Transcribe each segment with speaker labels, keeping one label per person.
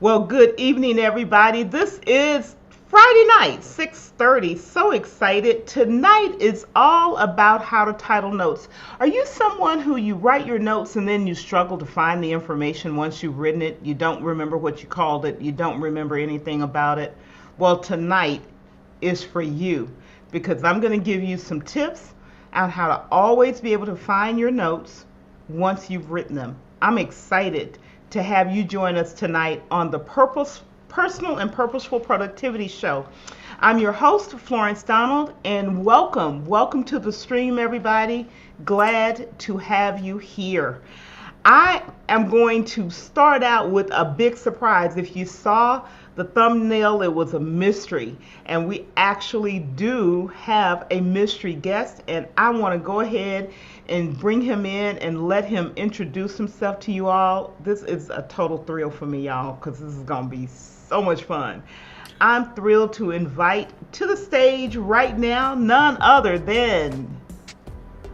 Speaker 1: Well, good evening, everybody. This is Friday night, 6:30. So excited. Tonight is all about how to title notes. Are you someone who you write your notes and then you struggle to find the information once you've written it? You don't remember what you called it. You don't remember anything about it. Well, tonight is for you because I'm going to give you some tips on how to always be able to find your notes once you've written them. I'm excited to have you join us tonight on the Personal and Purposeful Productivity Show. I'm your host, Florence Donald, and welcome to the stream, everybody. Glad to have you here. I am going to start out with a big surprise. If you saw the thumbnail, it was a mystery, and we actually do have a mystery guest, and I want to go ahead and bring him in and let him introduce himself to you all. This is a total thrill for me, y'all, because this is going to be so much fun. I'm thrilled to invite to the stage right now none other than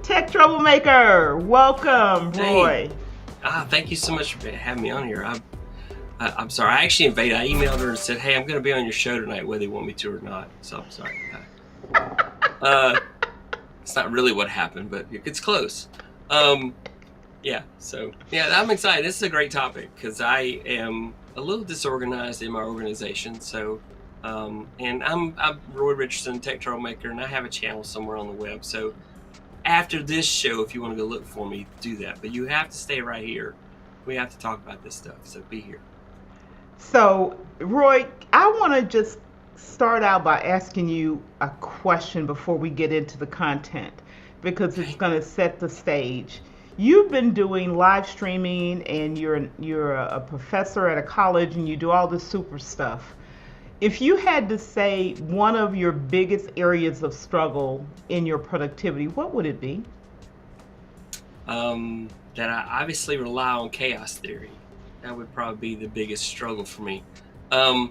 Speaker 1: Tech Troublemaker. Welcome, Roy.
Speaker 2: Hey. Thank you so much for having me on here. I'm sorry. I actually invaded. I emailed her and said, "Hey, I'm going to be on your show tonight, whether you want me to or not." So I'm sorry. It's not really what happened, but it's close. Yeah. So yeah, I'm excited. This is a great topic because I am a little disorganized in my organization. So, and I'm Roy Richardson, Tech Troublemaker, and I have a channel somewhere on the web. So after this show, if you want to go look for me, do that. But you have to stay right here. We have to talk about this stuff. So be here.
Speaker 1: So, Roy, I want to just start out by asking you a question before we get into the content because it's going to set the stage. You've been doing live streaming and you're a professor at a college and you do all this super stuff. If you had to say one of your biggest areas of struggle in your productivity, what would it be?
Speaker 2: That I obviously rely on chaos theory. That would probably be the biggest struggle for me. My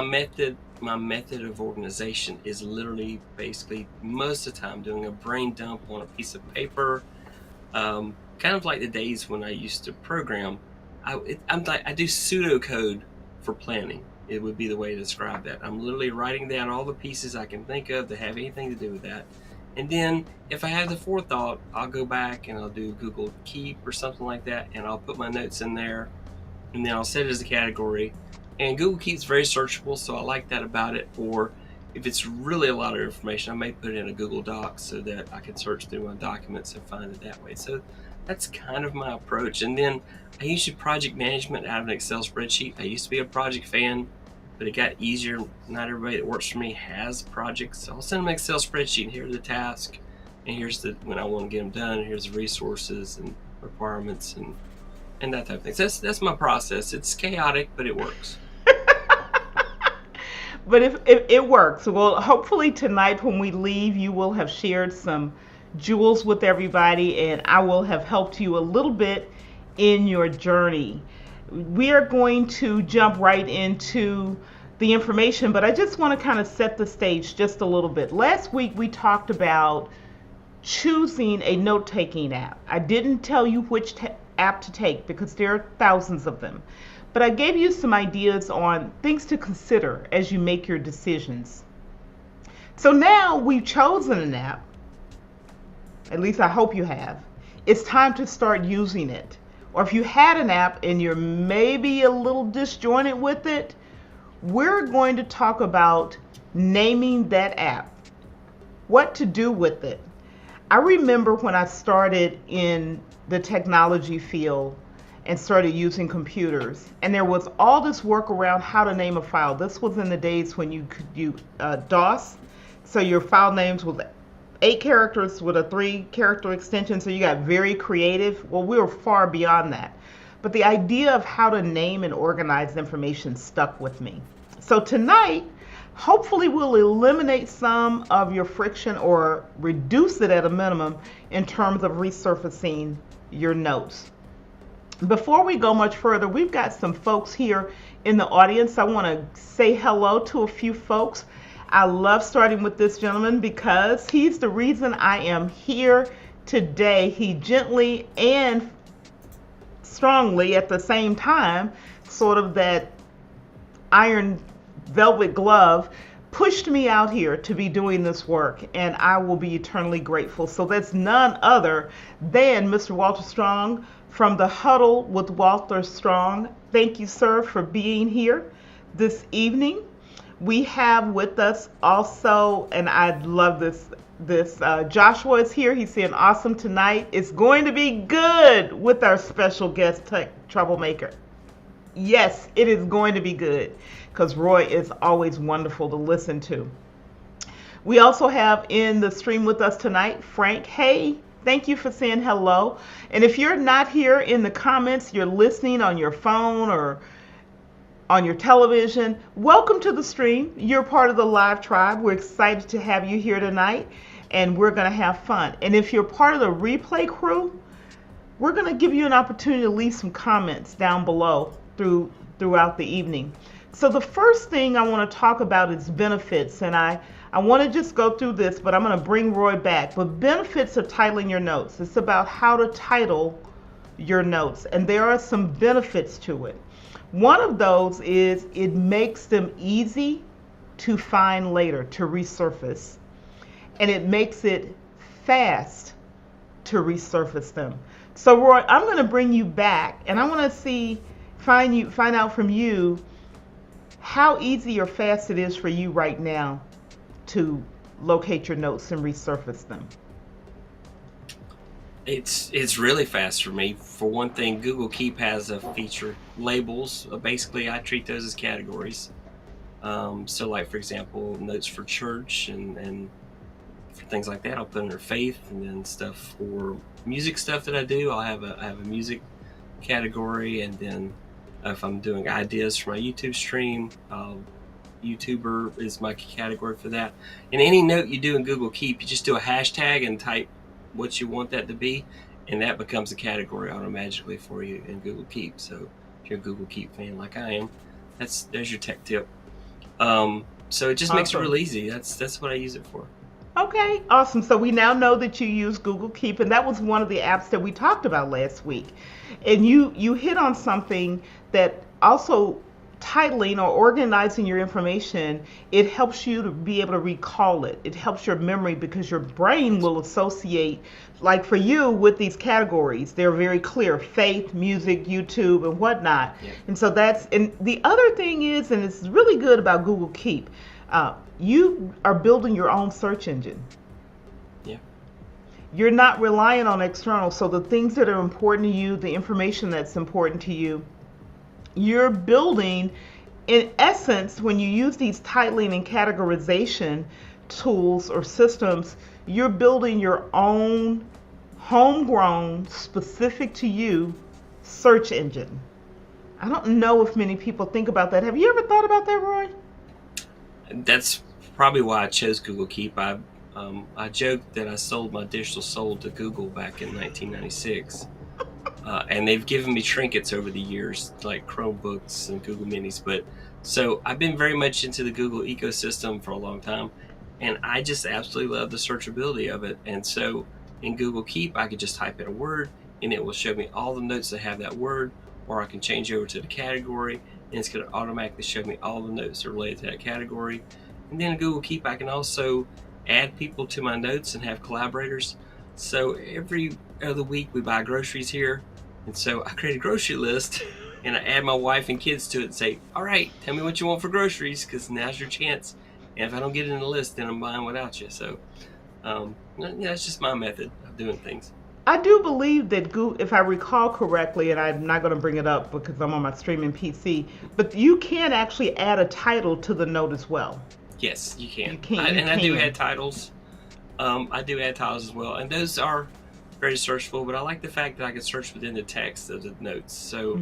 Speaker 2: method of organization is literally basically most of the time doing a brain dump on a piece of paper. Kind of like the days when I used to program. I do pseudocode for planning. It would be the way to describe that. I'm literally writing down all the pieces I can think of that have anything to do with that. And then if I have the forethought, I'll go back and I'll do Google Keep or something like that, and I'll put my notes in there, and then I'll set it as a category. And Google Keep's very searchable, so I like that about it. Or if it's really a lot of information, I may put it in a Google Doc so that I can search through my documents and find it that way. So that's kind of my approach. And then I usually project management out of an Excel spreadsheet. I used to be a project fan, but it got easier. Not everybody that works for me has projects. So I'll send them an Excel spreadsheet, and here's the task, and here's when I want to get them done, and here's the resources and requirements and that type of thing. So that's my process. It's chaotic, but it works.
Speaker 1: But if it works, well, hopefully tonight when we leave, you will have shared some jewels with everybody, and I will have helped you a little bit in your journey. We are going to jump right into the information, but I just want to kind of set the stage just a little bit. Last week we talked about choosing a note-taking app. I didn't tell you which app to take because there are thousands of them, but I gave you some ideas on things to consider as you make your decisions. So now we've chosen an app, at least I hope you have. It's time to start using it. Or if you had an app and you're maybe a little disjointed with it, we're going to talk about naming that app, what to do with it. I remember when I started in the technology field and started using computers, and there was all this work around how to name a file. This was in the days when you could use DOS, so your file names was 8 characters with a 3-character extension, so you got very creative. Well, we were far beyond that. But the idea of how to name and organize information stuck with me. So tonight, hopefully we'll eliminate some of your friction or reduce it at a minimum in terms of resurfacing your notes. Before we go much further, we've got some folks here in the audience. I want to say hello to a few folks. I love starting with this gentleman because he's the reason I am here today. He gently and strongly at the same time, sort of that iron velvet glove pushed me out here to be doing this work, and I will be eternally grateful. So that's none other than Mr. Walter Strong from the Huddle with Walter Strong. Thank you, sir, for being here this evening. We have with us also, and I love this, Joshua is here. He's saying awesome tonight. It's going to be good with our special guest tech troublemaker. Yes, it is going to be good because Roy is always wonderful to listen to. We also have in the stream with us tonight, Frank. Hey, thank you for saying hello. And if you're not here in the comments, you're listening on your phone or on your television, welcome to the stream. You're part of the live tribe. We're excited to have you here tonight, and we're going to have fun. And if you're part of the replay crew, we're going to give you an opportunity to leave some comments down below throughout the evening. So the first thing I want to talk about is benefits, and I want to just go through this, but I'm going to bring Roy back. But benefits of titling your notes. It's about how to title your notes, and there are some benefits to it. One of those is it makes them easy to find later, to resurface, and it makes it fast to resurface them. So Roy, I'm going to bring you back, and I want to find out from you how easy or fast it is for you right now to locate your notes and resurface them.
Speaker 2: It's really fast for me. For one thing, Google Keep has a feature, labels. Basically, I treat those as categories. So like, for example, notes for church and for things like that, I'll put under faith, and then stuff for music stuff that I do, I have a music category, and then if I'm doing ideas for my YouTube stream, YouTuber is my category for that. And any note you do in Google Keep, you just do a hashtag and type what you want that to be, and that becomes a category automatically for you in Google Keep. So if you're a Google Keep fan like I am, there's your tech tip. So it just makes it real easy. That's what I use it for.
Speaker 1: Okay, awesome. So we now know that you use Google Keep, and that was one of the apps that we talked about last week. And you hit on something that also titling or organizing your information, it helps you to be able to recall it. It helps your memory because your brain will associate, like for you with these categories, they're very clear: faith, music, YouTube, and whatnot. Yeah. And so and the other thing is, and it's really good about Google Keep, you are building your own search engine.
Speaker 2: Yeah.
Speaker 1: You're not relying on external. So the things that are important to you, the information that's important to you, you're building, in essence, when you use these titling and categorization tools or systems, you're building your own homegrown, specific to you search engine. I don't know if many people think about that. Have you ever thought about that, Roy?
Speaker 2: That's probably why I chose Google Keep. I joked that I sold my digital soul to Google back in 1996. And they've given me trinkets over the years, like Chromebooks and Google Minis. But so I've been very much into the Google ecosystem for a long time, and I just absolutely love the searchability of it. And so in Google Keep, I could just type in a word, and it will show me all the notes that have that word, or I can change over to the category, and it's going to automatically show me all the notes that are related to that category. And then in Google Keep, I can also add people to my notes and have collaborators. So every other week we buy groceries here. And so I create a grocery list, and I add my wife and kids to it and say, all right, tell me what you want for groceries, because now's your chance. And if I don't get it in the list, then I'm buying without you. So it's just my method of doing things.
Speaker 1: I do believe that Google, if I recall correctly, and I'm not going to bring it up because I'm on my streaming PC, but you can actually add a title to the note as well.
Speaker 2: Yes, you can.
Speaker 1: I
Speaker 2: do add titles. I do add titles as well, and those are very searchable, but I like the fact that I can search within the text of the notes. So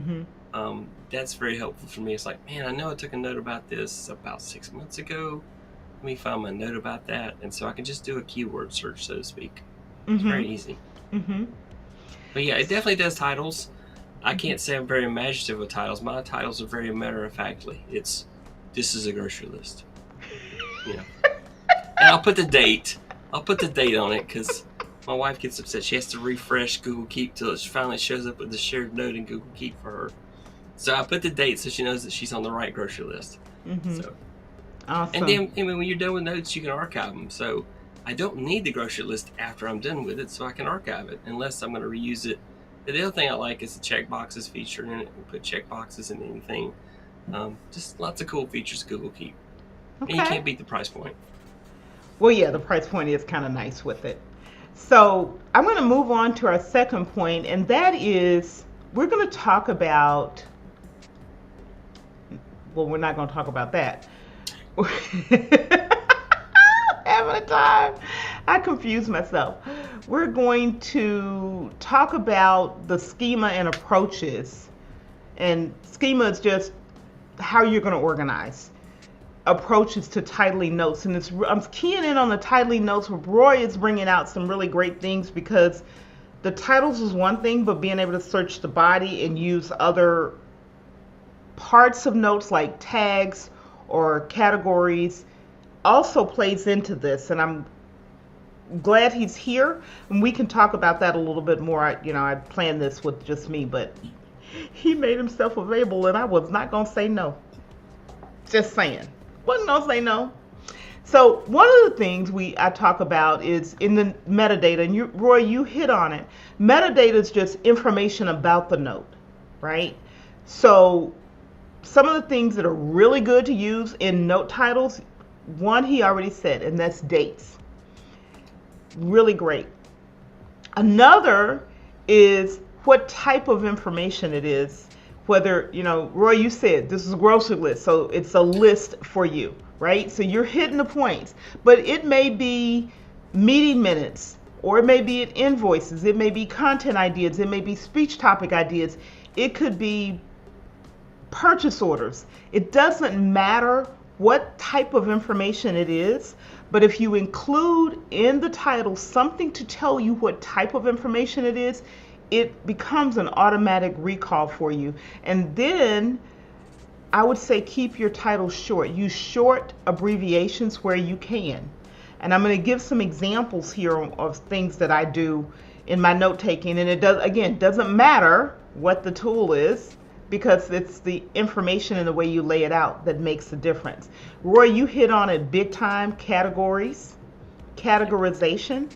Speaker 2: that's very helpful for me. It's like, man, I know I took a note about this about 6 months ago. Let me find my note about that. And so I can just do a keyword search, so to speak. It's very easy. But yeah, it definitely does titles. I can't say I'm very imaginative with titles. My titles are very matter-of-factly. This is a grocery list. And I'll put the date. I'll put the date on it because my wife gets upset. She has to refresh Google Keep till it finally shows up with the shared note in Google Keep for her. So I put the date so she knows that she's on the right grocery list. So,
Speaker 1: Awesome.
Speaker 2: and then when you're done with notes, you can archive them. So I don't need the grocery list after I'm done with it, so I can archive it unless I'm going to reuse it. The other thing I like is the checkboxes feature in it. We put checkboxes in anything. Just lots of cool features of Google Keep. And you
Speaker 1: Okay.
Speaker 2: can't beat the price point.
Speaker 1: Well, yeah, the price point is kind of nice with it. So I'm going to move on to our second point, and that is we're going to talk about. Well, we're not going to talk about that. Having a time. I confuse myself. We're going to talk about the schema and approaches. And schema is just how you're going to organize. Approaches to titling notes. And I'm keying in on the titling notes where Roy is bringing out some really great things, because the titles is one thing, but being able to search the body and use other parts of notes like tags or categories also plays into this. And I'm glad he's here, and we can talk about that a little bit more. I planned this with just me, but he made himself available, and I was not going to say no. Just saying. Wasn't going to say no. So one of the things I talk about is in the metadata, and Roy, you hit on it. Metadata is just information about the note, right? So some of the things that are really good to use in note titles, one he already said, and that's dates. Really great. Another is what type of information it is. Whether, Roy, you said this is a grocery list, so it's a list for you, right? So you're hitting the points, but it may be meeting minutes, or it may be invoices, it may be content ideas, it may be speech topic ideas, it could be purchase orders. It doesn't matter what type of information it is, but if you include in the title something to tell you what type of information it is, it becomes an automatic recall for you. And then I would say keep your title short. Use short abbreviations where you can. And I'm going to give some examples here of things that I do in my note taking. And it doesn't matter what the tool is, because it's the information and the way you lay it out that makes the difference. Roy, you hit on it big time: categories, categorization.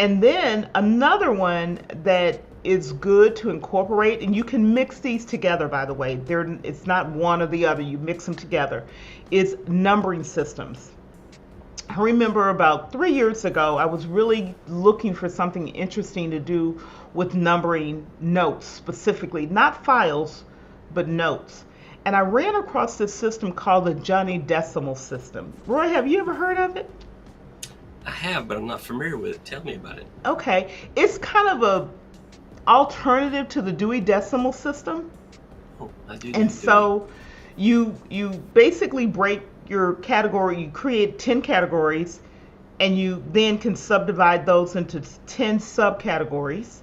Speaker 1: And then another one that is good to incorporate, and you can mix these together, by the way, it's not one or the other, you mix them together, is numbering systems. I remember about 3 years ago, I was really looking for something interesting to do with numbering notes, specifically, not files, but notes. And I ran across this system called the Johnny Decimal System. Roy, have you ever heard of it?
Speaker 2: I have, but I'm not familiar with it. Tell me about it.
Speaker 1: Okay. It's kind of a alternative to the Dewey Decimal System.
Speaker 2: Oh, I do.
Speaker 1: And so you basically break your category, you create 10 categories, and you then can subdivide those into 10 subcategories.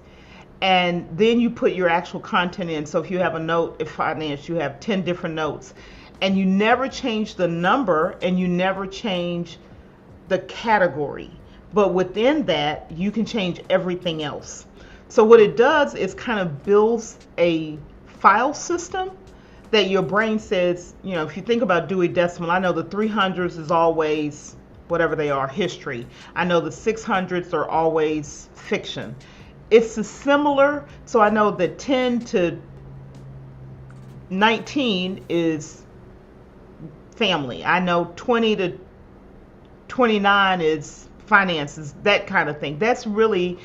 Speaker 1: And then you put your actual content in. So if you have a note in finance, you have 10 different notes. And you never change the number, and you never change the category. But within that, you can change everything else. So what it does is kind of builds a file system that your brain says, if you think about Dewey Decimal, I know the 300s is always, whatever they are, history. I know the 600s are always fiction. It's similar, so I know that 10 to 19 is family. I know 20 to 29 is finances, that kind of thing. That's really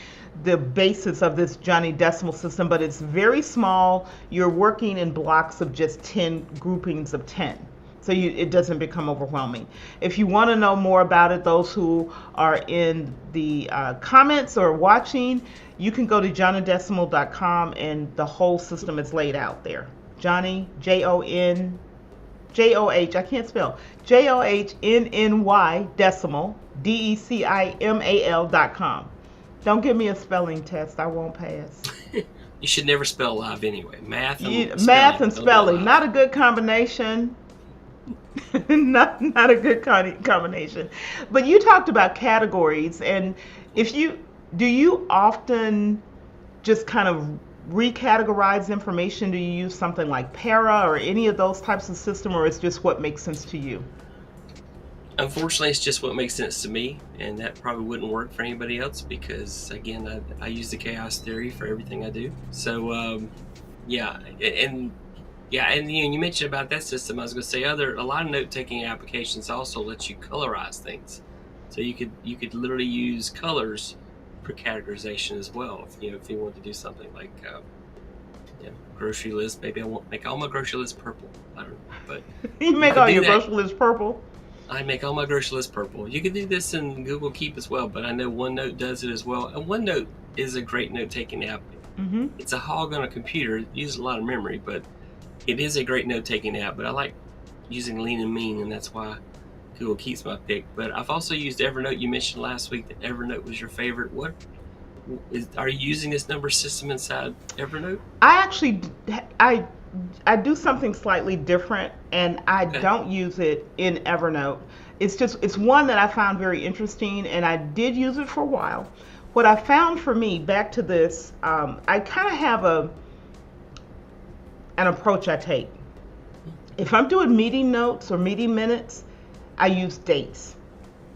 Speaker 1: the basis of this Johnny Decimal System, but it's very small. You're working in blocks of just 10 groupings of 10. So it doesn't become overwhelming. If you want to know more about it, those who are in the comments or watching, you can go to johnnydecimal.com, and the whole system is laid out there. Johnny, J-O-H, I can't spell, Johnny decimal, DECIMAL.com. Don't give me a spelling test. I won't pass.
Speaker 2: You should never spell live anyway. Math
Speaker 1: and spelling. Not a good combination. not a good combination. But you talked about categories, and if you Do you often just kind of recategorize information? Do you use something like Para or any of those types of system, or it's just what makes sense to you?
Speaker 2: Unfortunately, it's just what makes sense to me, and that probably wouldn't work for anybody else because, again, I use the chaos theory for everything I do. So, yeah, and yeah, and you mentioned about that system. I was going to say a lot of note taking applications also let you colorize things, so you could literally use colors for categorization as well. If you want to do something like grocery list, maybe I won't make all my grocery lists purple. I don't know, but
Speaker 1: You
Speaker 2: you
Speaker 1: make
Speaker 2: could
Speaker 1: all
Speaker 2: do
Speaker 1: your
Speaker 2: that.
Speaker 1: grocery list purple.
Speaker 2: I make all my grocery lists purple. You can do this in Google Keep as well, but I know OneNote does it as well. And OneNote is a great note-taking app.
Speaker 1: Mm-hmm.
Speaker 2: It's a hog on a computer. It uses a lot of memory, but it is a great note-taking app. But I like using Lean and Mean, and that's why Google Keep's my pick. But I've also used Evernote. You mentioned last week that Evernote was your favorite. Are you using this number system inside Evernote?
Speaker 1: I actually, I, I do something slightly different, and I
Speaker 2: Okay.
Speaker 1: don't use it in Evernote. It's one that I found very interesting, and I did use it for a while. What I found for me, back to this, I kind of have an approach I take. If I'm doing meeting notes or meeting minutes, I use dates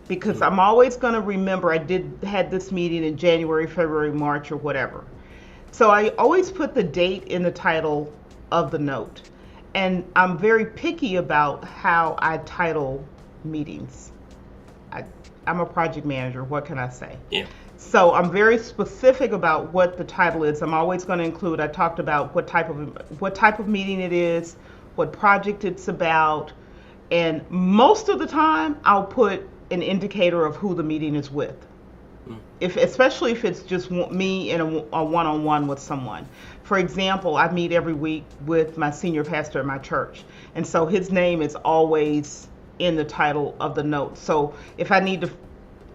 Speaker 1: because
Speaker 2: Mm.
Speaker 1: I'm always going to remember I had this meeting in January, February, March, or whatever. So I always put the date in the title of the note. And I'm very picky about how I title meetings. I, I'm a project manager. What can I say?
Speaker 2: Yeah.
Speaker 1: So I'm very specific about what the title is. I'm always going to include. I talked about what type of meeting it is, what project it's about, and most of the time I'll put an indicator of who the meeting is with.
Speaker 2: Mm.
Speaker 1: Especially if it's just me in a one-on-one with someone. For example, I meet every week with my senior pastor at my church, and so his name is always in the title of the note. So if I need to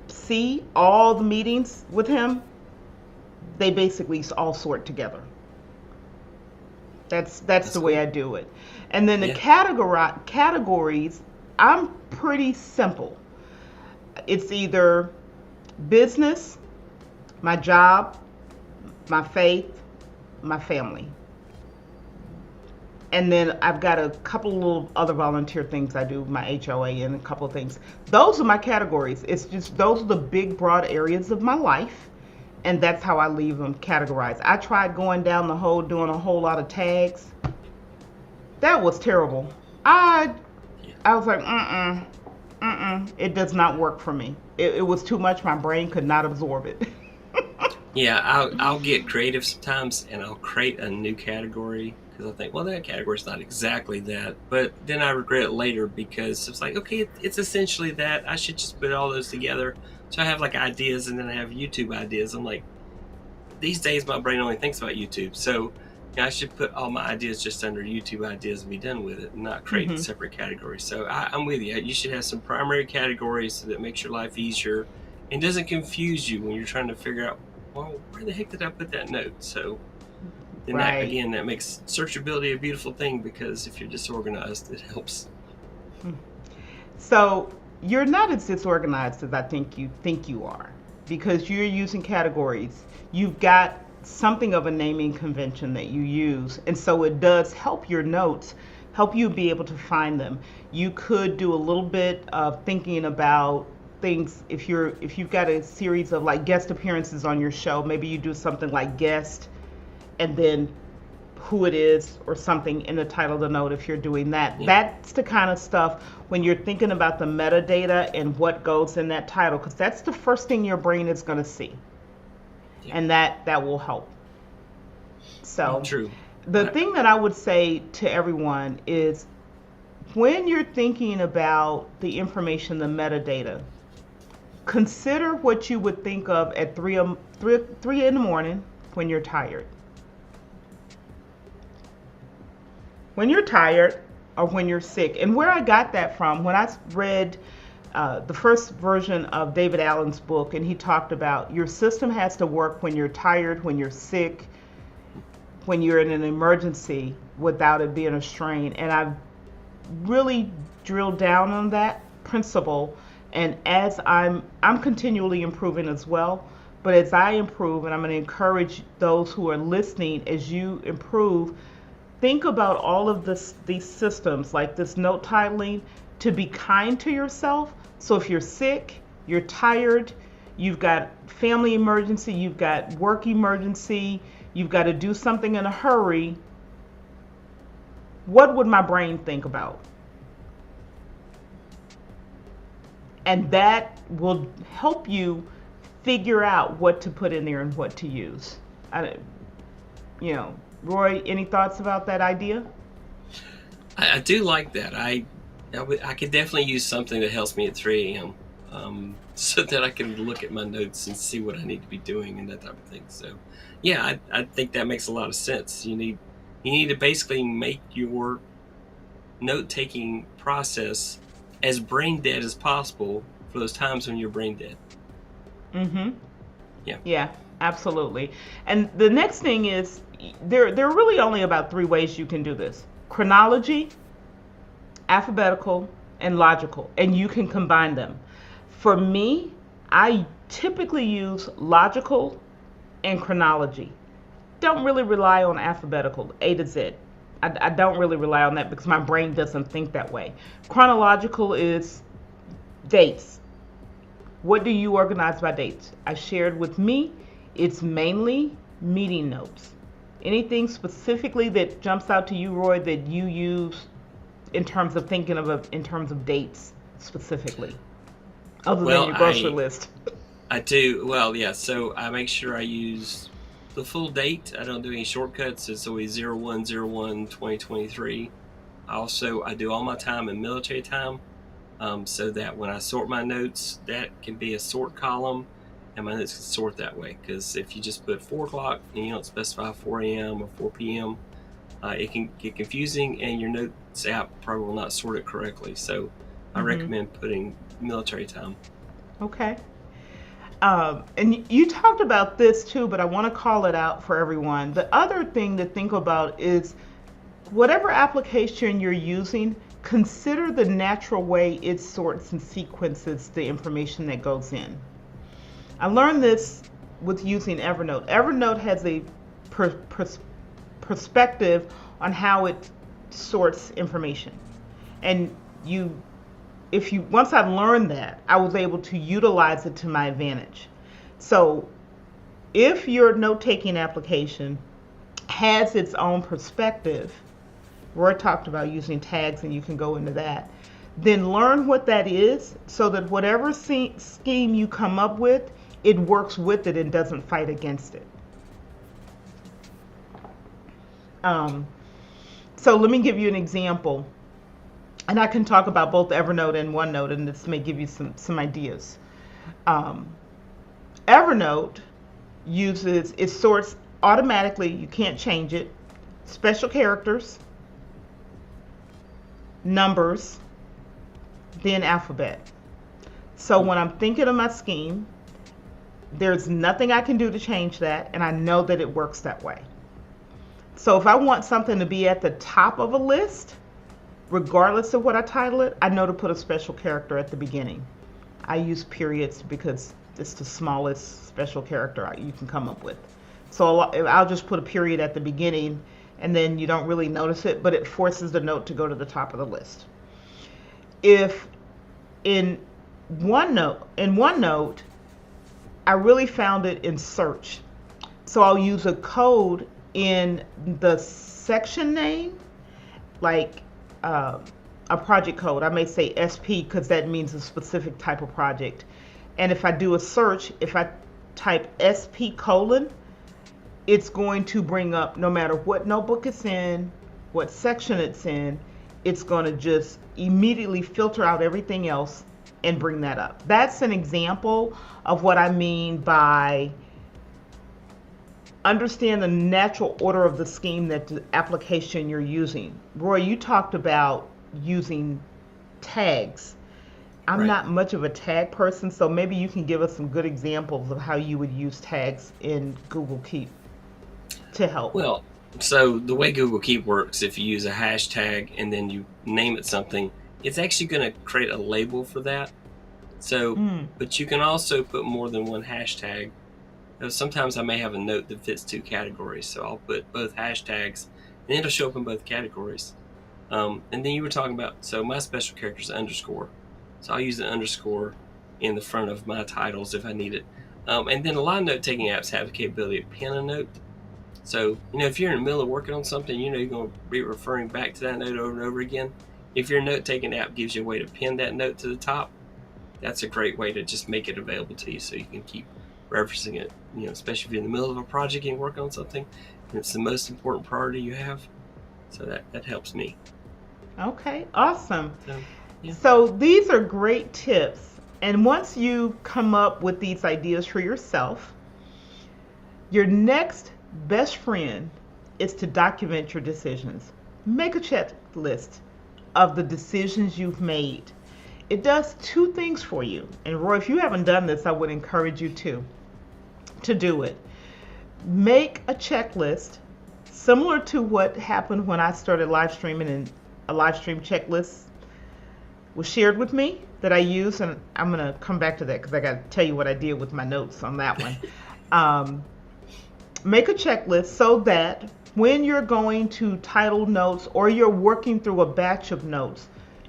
Speaker 1: see all the meetings with him, they basically all sort together. That's
Speaker 2: That's
Speaker 1: the way
Speaker 2: cool.
Speaker 1: I do it. And then the
Speaker 2: Yeah.
Speaker 1: categories, I'm pretty simple. It's either business, my job, my faith, my family. And then I've got a couple little other volunteer things I do, my HOA and a couple of things. Those are my categories. It's just those are the big broad areas of my life, and that's how I leave them categorized. I tried going down the hole doing a whole lot of tags. That was terrible. I
Speaker 2: Yeah.
Speaker 1: I was like, it does not work for me. It was too much. My brain could not absorb it.
Speaker 2: Yeah, I'll get creative sometimes, and I'll create a new category because I think, well, that category's not exactly that, but then I regret it later because it's like, okay, it's essentially that. I should just put all those together. So I have like ideas, and then I have YouTube ideas. I'm like, these days my brain only thinks about YouTube, so I should put all my ideas just under YouTube ideas and be done with it, and not create
Speaker 1: Hmm.
Speaker 2: separate categories. So I'm with you. You should have some primary categories so that makes your life easier and doesn't confuse you when you're trying to figure out, well, where the heck did I put that note? So then
Speaker 1: Right.
Speaker 2: that makes searchability a beautiful thing because if you're disorganized, it helps.
Speaker 1: So you're not as disorganized as I think you are, because you're using categories. You've got something of a naming convention that you use, and so it does help your notes, help you be able to find them. You could do a little bit of thinking about things if you've got a series of like guest appearances on your show. Maybe you do something like guest, and then who it is or something in the title of the note if you're doing that.
Speaker 2: Yeah.
Speaker 1: That's the kind of stuff when you're thinking about the metadata and what goes in that title, because that's the first thing your brain is going to see.
Speaker 2: Yeah.
Speaker 1: And that will help. So
Speaker 2: True.
Speaker 1: the thing that I would say to everyone is when you're thinking about the information, the metadata, consider what you would think of at 3 in the morning when you're tired. When you're tired or when you're sick. And where I got that from, when I read the first version of David Allen's book, and he talked about your system has to work when you're tired, when you're sick, when you're in an emergency without it being a strain. And I've really drilled down on that principle. And as I'm continually improving as well, But as I improve, and I'm going to encourage those who are listening, as you improve, think about all of these systems like this note titling to be kind to yourself. So if you're sick, you're tired, you've got family emergency, you've got work emergency, you've got to do something in a hurry, what would my brain think about? And that will help you figure out what to put in there and what to use. Roy, any thoughts about that idea?
Speaker 2: I do like that. I could definitely use something that helps me at 3 a.m. So that I can look at my notes and see what I need to be doing and that type of thing. So, yeah, I think that makes a lot of sense. You need to basically make your note-taking process as brain dead as possible for those times when you're brain dead.
Speaker 1: Mm-hmm.
Speaker 2: Yeah.
Speaker 1: Yeah, absolutely. And the next thing is there are really only about 3 ways you can do this: chronology, alphabetical, and logical, and you can combine them. For me, I typically use logical and chronology. Don't really rely on alphabetical, A to Z. I don't really rely on that because my brain doesn't think that way. Chronological is dates. What do you organize by dates? I shared with me, it's mainly meeting notes. Anything specifically that jumps out to you, Roy, that you use in terms of thinking of in terms of dates specifically, other than your grocery list?
Speaker 2: I do. Well, yeah. So I make sure I use the full date. I don't do any shortcuts. It's always 01/01/2023. Also, I do all my time in military time, so that when I sort my notes, that can be a sort column, and my notes can sort that way. Because if you just put 4 o'clock and you don't specify 4 a.m. or 4 p.m., it can get confusing, and your notes app probably will not sort it correctly. So I recommend putting military time.
Speaker 1: Okay. And you talked about this too, but I want to call it out for everyone. The other thing to think about is whatever application you're using, consider the natural way it sorts and sequences the information that goes in. I learned this with using Evernote. Evernote has a perspective on how it sorts information. And once I learned that, I was able to utilize it to my advantage. So if your note-taking application has its own perspective, Roy talked about using tags, and you can go into that, then learn what that is so that whatever scheme you come up with, it works with it and doesn't fight against it. So let me give you an example. And I can talk about both Evernote and OneNote, and this may give you some ideas. Evernote it sorts automatically, you can't change it, special characters, numbers, then alphabet. So when I'm thinking of my scheme, there's nothing I can do to change that, and I know that it works that way. So if I want something to be at the top of a list, regardless of what I title it, I know to put a special character at the beginning. I use periods because it's the smallest special character you can come up with. So I'll just put a period at the beginning, and then you don't really notice it, but it forces the note to go to the top of the list. If in OneNote, I really found it in search. So I'll use a code in the section name, like a project code. I may say SP because that means a specific type of project. And if I do a search, if I type SP:, it's going to bring up, no matter what notebook it's in, what section it's in, it's going to just immediately filter out everything else and bring that up. That's an example of what I mean by understand the natural order of the scheme that the application you're using. Roy, you talked about using tags. I'm not much of a tag person, so maybe you can give us some good examples of how you would use tags in Google Keep to help.
Speaker 2: Well, so the way Google Keep works, if you use a hashtag and then you name it something, it's actually going to create a label for that. So, but you can also put more than one hashtag Sometimes I may have a note that fits two categories, so I'll put both hashtags, and it'll show up in both categories. And then you were talking about, so my special character is underscore, so I'll use the underscore in the front of my titles if I need it. And then a lot of note-taking apps have the capability to pin a note. So, if you're in the middle of working on something, you're going to be referring back to that note over and over again. If your note-taking app gives you a way to pin that note to the top, that's a great way to just make it available to you so you can keep referencing it, especially if you're in the middle of a project and working on something and it's the most important priority you have. So that helps me.
Speaker 1: Okay, awesome.
Speaker 2: So, yeah.
Speaker 1: So these are great tips. And once you come up with these ideas for yourself, your next best friend is to document your decisions. Make a checklist of the decisions you've made. It does two things for you. And Roy, if you haven't done this, I would encourage you to do it. Make a checklist similar to what happened when I started live streaming, and a live stream checklist was shared with me that I use, and I'm going to come back to that because I got to tell you what I did with my notes on that one. Make a checklist so that when you're going to title notes or you're working through a batch of notes,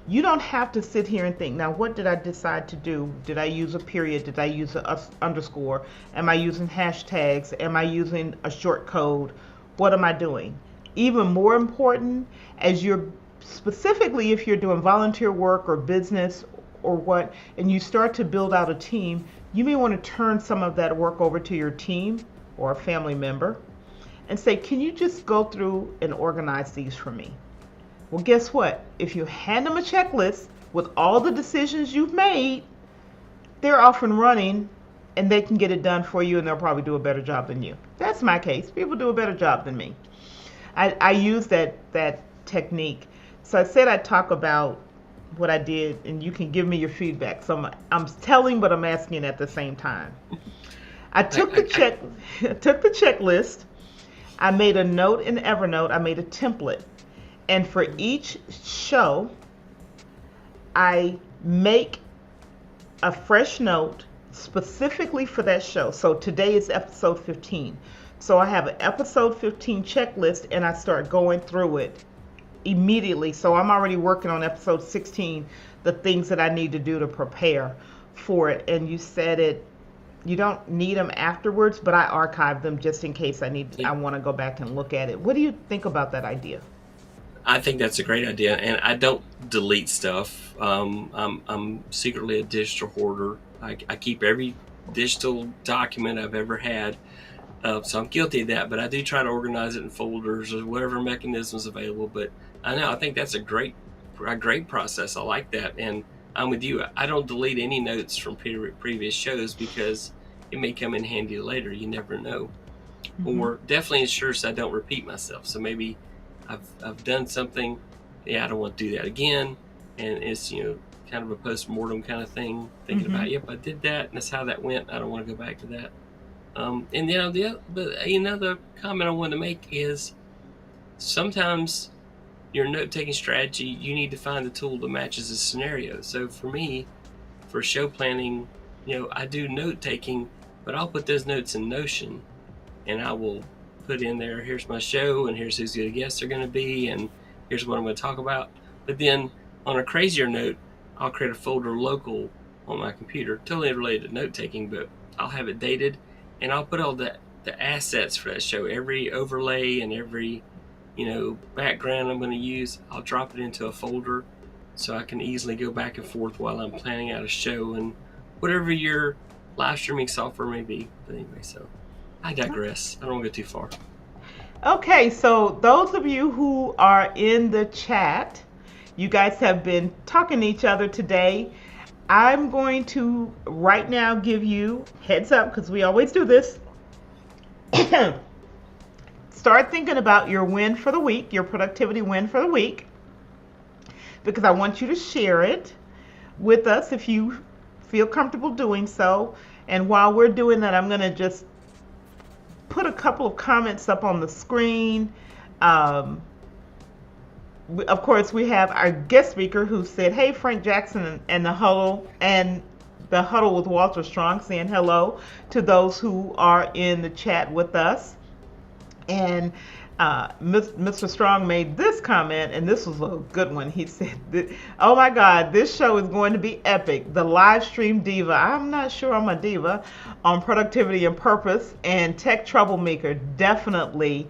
Speaker 1: you don't have to sit here and think, now what did I decide to do? Did I use a period? Did I use an underscore? Am I using hashtags? Am I using a short code? What am I doing? Even more important, as you're specifically if you're doing volunteer work or business or what, and you start to build out a team, you may want to turn some of that work over to your team or a family member and say, can you just go through and organize these for me? Well, guess what? If you hand them a checklist with all the decisions you've made, they're off and running and they can get it done for you, and they'll probably do a better job than you. That's my case. People do a better job than me. I use that technique. So I said I'd talk about what I did, and you can give me your feedback. So I'm telling, but I'm asking at the same time. I took the checklist. I made a note in Evernote. I made a template. And for each show, I make a fresh note specifically for that show. So today is episode 15. So I have an episode 15 checklist, and I start going through it immediately. So I'm already working on episode 16, the things that I need to do to prepare for it. And you said it, you don't need them afterwards, but I archive them just in case I want to go back and look at it. What do you think about that idea?
Speaker 2: I think that's a great idea, and I don't delete stuff. I'm secretly a digital hoarder. I keep every digital document I've ever had, so I'm guilty of that. But I do try to organize it in folders or whatever mechanism is available. But I think that's a great process. I like that, and I'm with you. I don't delete any notes from previous shows because it may come in handy later. You never know, or definitely ensures I don't repeat myself. So maybe I've done something, I don't want to do that again, and it's kind of a post-mortem kind of thing, thinking about, yep, I did that, and that's how that went. I don't want to go back to that. And the comment I wanted to make is sometimes your note-taking strategy, you need to find the tool that matches the scenario. So for me, for show planning, I do note-taking, but I'll put those notes in Notion, and I will put in there, here's my show, and here's who's the guests are going to be, and here's what I'm going to talk about. But then on a crazier note, I'll create a folder local on my computer, totally related to note-taking, but I'll have it dated, and I'll put all the assets for that show, every overlay and every background I'm going to use. I'll drop it into a folder so I can easily go back and forth while I'm planning out a show and whatever your live streaming software may be. But anyway, so I digress. I don't want to go too far.
Speaker 1: Okay, so those of you who are in the chat, you guys have been talking to each other today. I'm going to right now give you heads up, because we always do this. Start thinking about your win for the week, your productivity win for the week, because I want you to share it with us if you feel comfortable doing so. And while we're doing that, I'm going to just put a couple of comments up on the screen. Of course, we have our guest speaker who said, hey, Frank Jackson and the Huddle. And the Huddle with Walter Strong, saying hello to those who are in the chat with us. And Mr. Strong made this comment, and this was a good one. He said, "Oh my God, this show is going to be epic. The live stream diva. I'm not sure I'm a diva on productivity and purpose, and tech troublemaker. Definitely,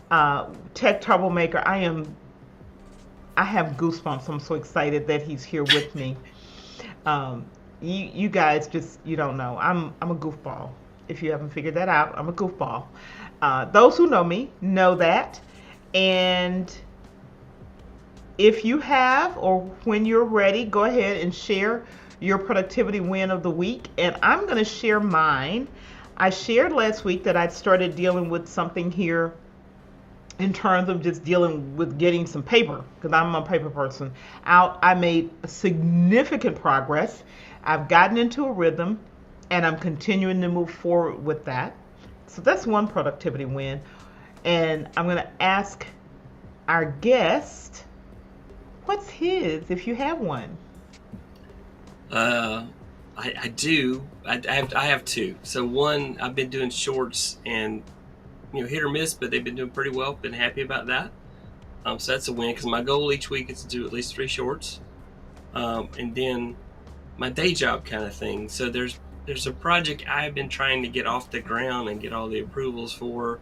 Speaker 1: tech troublemaker. I have goosebumps. I'm so excited that he's here with me. You guys you don't know. I'm a goofball. If you haven't figured that out, I'm a goofball. Those who know me know that. And if you have, or when you're ready, go ahead and share your productivity win of the week. And I'm going to share mine. I shared last week that I'd started dealing with something here in terms of just dealing with getting some paper, because I'm a paper person, out. I made significant progress. I've gotten into a rhythm, and I'm continuing to move forward with that. So that's one productivity win. And I'm going to ask our guest, what's his, if you have one?
Speaker 2: I do. I have two. So one, I've been doing shorts, and hit or miss, but they've been doing pretty well. Been happy about that. So that's a win, because my goal each week is to do at least 3 shorts. And then my day job kind of thing. So there's a project I've been trying to get off the ground and get all the approvals for.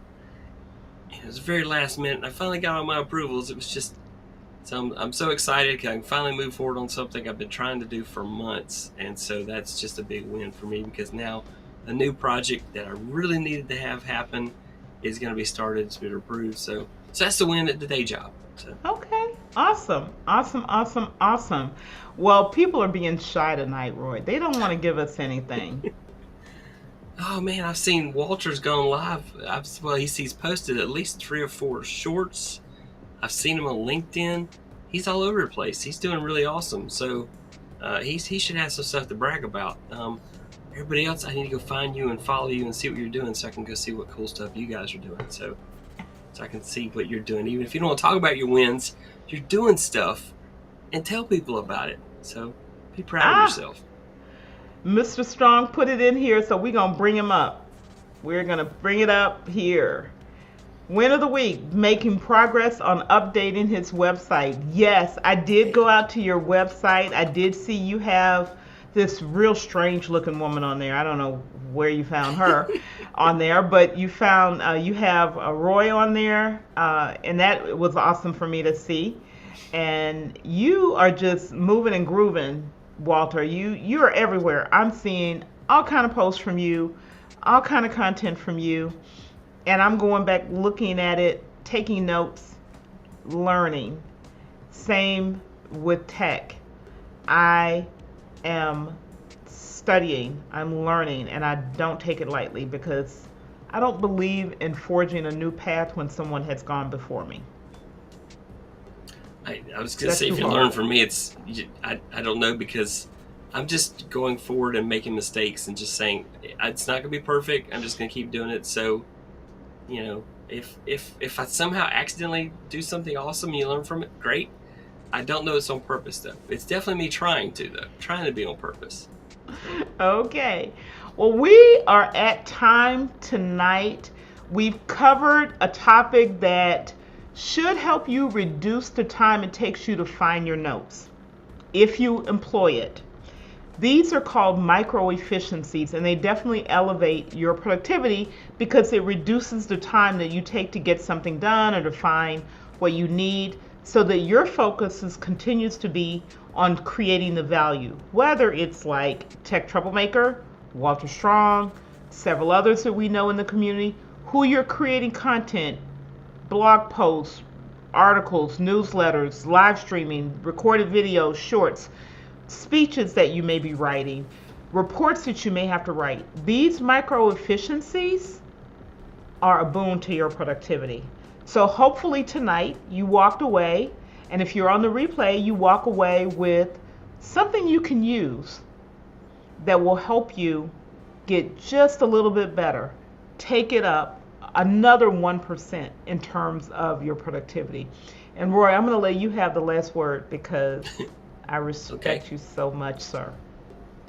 Speaker 2: And it was very last minute, and I finally got all my approvals. It was just, so I'm so excited because I can finally move forward on something I've been trying to do for months. And so that's just a big win for me, because now a new project that I really needed to have happen is going to be started. It's been approved. So that's the win at the day job. So.
Speaker 1: Okay. Awesome. Well, people are being shy tonight, Roy. They don't want to give us anything.
Speaker 2: Oh man, I've seen Walter's gone live. He's posted at least 3 or 4 shorts. I've seen him on LinkedIn. He's all over the place. He's doing really awesome. So he should have some stuff to brag about. Everybody else, I need to go find you and follow you and see what you're doing, so I can go see what cool stuff you guys are doing. So I can see what you're doing. Even if you don't want to talk about your wins, you're doing stuff, and tell people about it. So be proud of yourself.
Speaker 1: Mr. Strong put it in here, so we're going to bring him up. We're going to bring it up here. Win of the week, making progress on updating his website. Yes, I did go out to your website. I did see you have this real strange looking woman on there. I don't know where you found her on there, but you found, you have Roy on there, and that was awesome for me to see. And you are just moving and grooving, Walter. You are everywhere. I'm seeing all kind of posts from you, all kind of content from you, and I'm going back looking at it, taking notes, learning. Same with tech. I am studying, I'm learning, and I don't take it lightly, because I don't believe in forging a new path when someone has gone before me.
Speaker 2: I was going to say, if you learn from me, I don't know, because I'm just going forward and making mistakes and just saying it's not going to be perfect. I'm just going to keep doing it. So, if I somehow accidentally do something awesome and you learn from it, great. I don't know it's on purpose, though. It's definitely me trying to be on purpose.
Speaker 1: Okay. Well, we are at time tonight. We've covered a topic that should help you reduce the time it takes you to find your notes if you employ it. These are called micro efficiencies, and they definitely elevate your productivity, because it reduces the time that you take to get something done or to find what you need, so that your focus continues to be on creating the value, whether it's like Tech Troublemaker, Walter Strong, several others that we know in the community, who you're creating content, blog posts, articles, newsletters, live streaming, recorded videos, shorts, speeches that you may be writing, reports that you may have to write. These micro efficiencies are a boon to your productivity. So hopefully tonight you walked away, and if you're on the replay, you walk away with something you can use that will help you get just a little bit better. Take it up another 1% in terms of your productivity. And Roy, I'm going to let you have the last word, because I respect you so much, sir.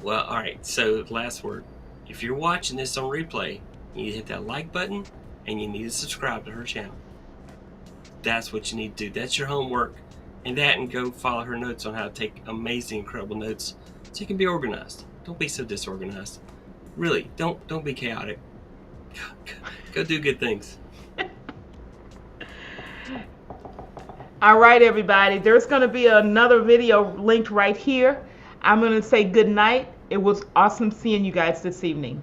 Speaker 2: Well, all right. So, last word. If you're watching this on replay, you need to hit that like button and you need to subscribe to her channel. That's what you need to do. That's your homework. And that, and go follow her notes on how to take amazing, incredible notes so you can be organized. Don't be so disorganized. Really, don't be chaotic. Go do good things.
Speaker 1: All right, everybody. There's going to be another video linked right here. I'm going to say good night. It was awesome seeing you guys this evening.